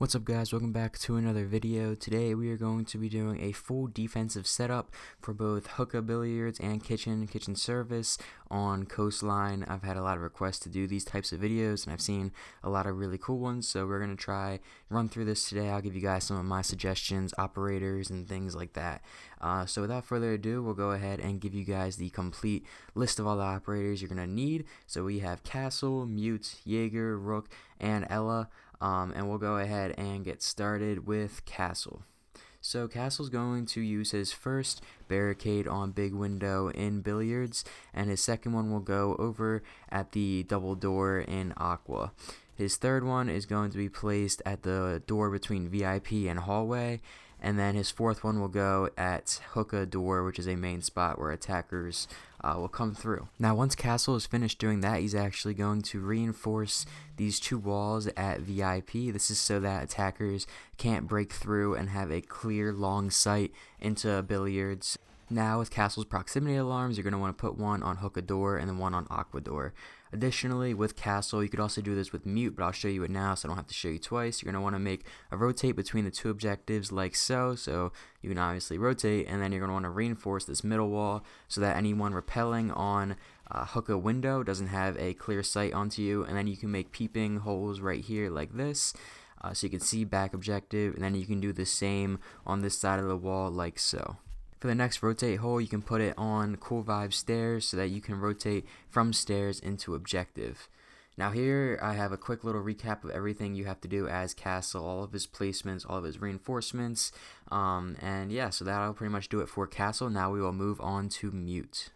What's up guys, welcome back to another video. Today we are going to be doing a full defensive setup for both hookah billiards and kitchen service on Coastline. I've had a lot of requests to do these types of videos and I've seen a lot of really cool ones, so we're going to try run through this today. I'll give you guys some of my suggestions, operators, and things like that. So without further ado, we'll go ahead and give you guys the complete list of all the operators you're going to need. So we have Castle, Mute, Jaeger, Rook, and Ella. And we'll go ahead and get started with Castle. So Castle's going to use his first barricade on big window in billiards, and his second one will go over at the double door in aqua. His third one is going to be placed at the door between VIP and hallway, and then his fourth one will go at hookah door, which is a main spot where attackers will come through. Now once Castle is finished doing that, he's actually going to reinforce these two walls at VIP. This is so that attackers can't break through and have a clear long sight into billiards. Now with Castle's proximity alarms, you're going to want to put one on hookah door and then one on aqua door. Additionally, with Castle, you could also do this with Mute, but I'll show you it now so I don't have to show you twice. You're going to want to make a rotate between the two objectives like so. So you can obviously rotate, and then you're going to want to reinforce this middle wall so that anyone repelling on hookah window doesn't have a clear sight onto you. And then you can make peeping holes right here like this. So you can see back objective, and then you can do the same on this side of the wall like so. For the next rotate hole, you can put it on Cool Vibe stairs so that you can rotate from stairs into objective. Now here I have a quick little recap of everything you have to do as Castle, all of his placements, all of his reinforcements, and yeah, so that'll pretty much do it for Castle. Now we will move on to Mute.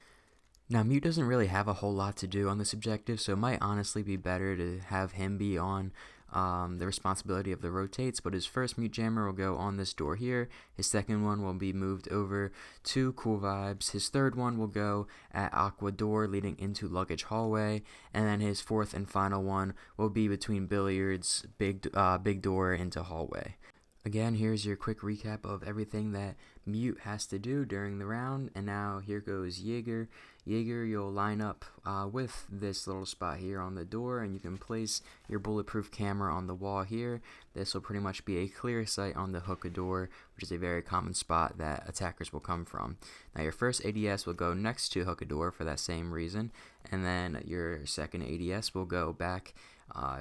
Now Mute doesn't really have a whole lot to do on this objective, so it might honestly be better to have him be on the responsibility of the rotates, but his first Mute jammer will go on this door here. His second one will be moved over to Cool Vibes. His third one will go at aqua door leading into luggage hallway, and then his fourth and final one will be between billiards, big door into hallway. Again, here's your quick recap of everything that Mute has to do during the round, and now here goes Jaeger. Jaeger, you'll line up with this little spot here on the door, and you can place your bulletproof camera on the wall here. This will pretty much be a clear sight on the hookah door, which is a very common spot that attackers will come from. Now your first ADS will go next to hookah door for that same reason, and then your second ADS will go back,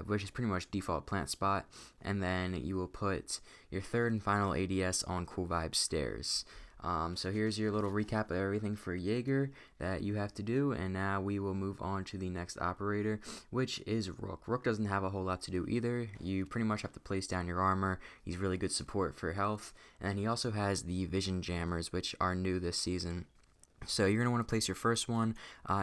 which is pretty much default plant spot, and then you will put your third and final ADS on Cool Vibe stairs. So here's your little recap of everything for Jaeger that you have to do, and now we will move on to the next operator, which is Rook. Rook doesn't have a whole lot to do either. You pretty much have to place down your armor. He's really good support for health, and then he also has the vision jammers, which are new this season. So you're going to want to place your first one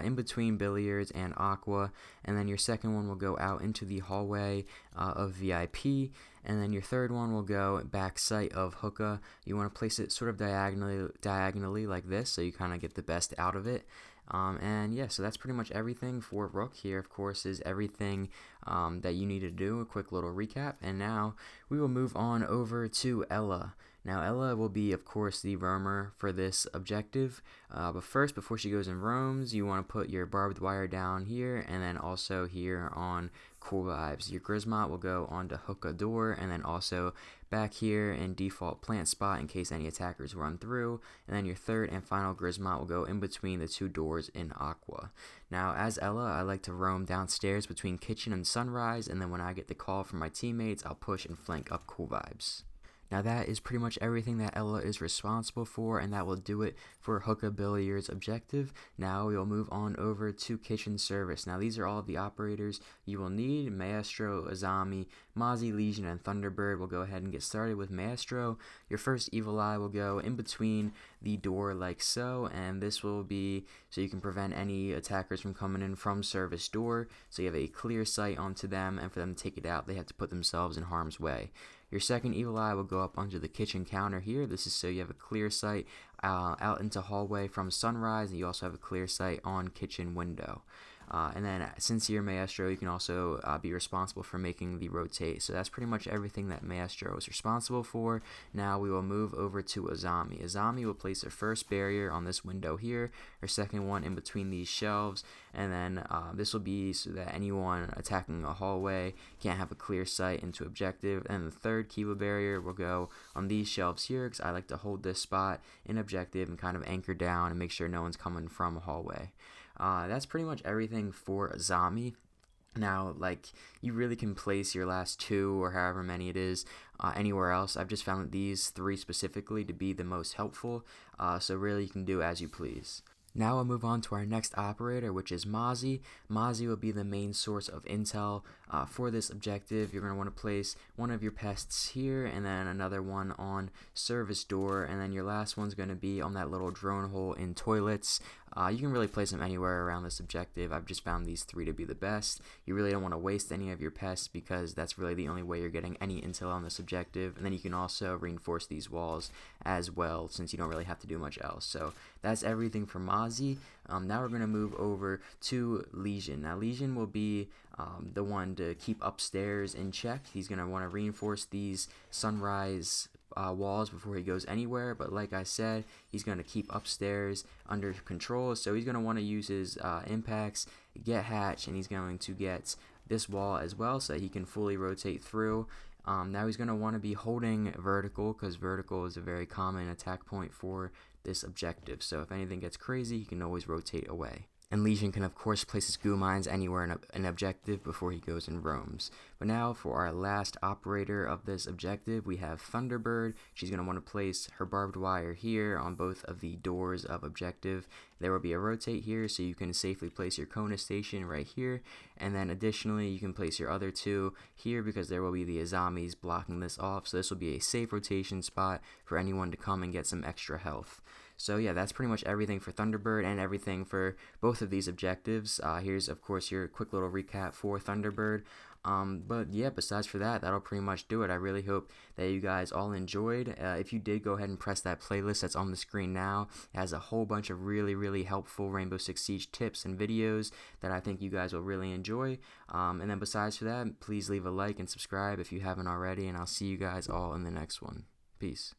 in between billiards and aqua, and then your second one will go out into the hallway of VIP, and then your third one will go back sight of hookah. You want to place it sort of diagonally like this, so you kind of get the best out of it. And yeah, so that's pretty much everything for Rook. Here, of course, is everything that you need to do, a quick little recap, and now we will move on over to Ella. Now Ella will be, of course, the roamer for this objective, but first, before she goes and roams, you want to put your barbed wire down here, and then also here on Cool Vibes. Your Grismot will go onto hookah door, and then also back here in default plant spot in case any attackers run through, and then your third and final Grismot will go in between the two doors in aqua. Now as Ella, I like to roam downstairs between kitchen and sunrise, and then when I get the call from my teammates, I'll push and flank up Cool Vibes. Now that is pretty much everything that Ella is responsible for, and that will do it for hookah billiards objective. Now we will move on over to kitchen service. Now these are all of the operators you will need: Maestro, Azami, Mozzie, Legion, and Thunderbird. We'll go ahead and get started with Maestro. Your first Evil Eye will go in between the door like so, and this will be so you can prevent any attackers from coming in from service door, so you have a clear sight onto them, and for them to take it out, they have to put themselves in harm's way. Your second Evil Eye will go up onto the kitchen counter here. This is so you have a clear sight out into hallway from sunrise, and you also have a clear sight on kitchen window. And then Sincere Maestro, you can also be responsible for making the rotate. So that's pretty much everything that Maestro is responsible for. Now we will move over to Azami. Azami will place her first barrier on this window here, her second one in between these shelves, and then this will be so that anyone attacking a hallway can't have a clear sight into objective. And the third Kiva barrier will go on these shelves here, because I like to hold this spot in objective and kind of anchor down and make sure no one's coming from a hallway. That's pretty much everything for Azami. Now, like, you really can place your last two or however many it is anywhere else. I've just found these three specifically to be the most helpful, so really you can do as you please. Now we'll move on to our next operator, which is Mozzie. Mozzie will be the main source of intel for this objective. You're going to want to place one of your pests here, and then another one on service door, and then your last one's going to be on that little drone hole in toilets. You can really place them anywhere around this objective. I've just found these three to be the best. You really don't want to waste any of your pests, because that's really the only way you're getting any intel on this objective. And then you can also reinforce these walls as well, since you don't really have to do much else. So that's everything for Mozzie. Now we're going to move over to Legion. Now Legion will be the one to keep upstairs in check. He's going to want to reinforce these sunrise walls before he goes anywhere, but like I said, he's going to keep upstairs under control, so he's going to want to use his impacts, get hatch, and he's going to get this wall as well so that he can fully rotate through. Now he's going to want to be holding vertical, because vertical is a very common attack point for this objective, so if anything gets crazy, he can always rotate away. And Legion can of course place his goo mines anywhere in an objective before he goes and roams. But now for our last operator of this objective, we have Thunderbird. She's going to want to place her barbed wire here on both of the doors of objective. There will be a rotate here, so you can safely place your Kona station right here. And then additionally, you can place your other two here, because there will be the Azamis blocking this off. So this will be a safe rotation spot for anyone to come and get some extra health. So yeah, that's pretty much everything for Thunderbird and everything for both of these objectives. Here's of course your quick little recap for Thunderbird. But yeah, besides for that, that'll pretty much do it. I really hope that you guys all enjoyed. If you did, go ahead and press that playlist that's on the screen now. It has a whole bunch of really helpful Rainbow Six Siege tips and videos that I think you guys will really enjoy. And then besides for that, please leave a like and subscribe if you haven't already, and I'll see you guys all in the next one. Peace.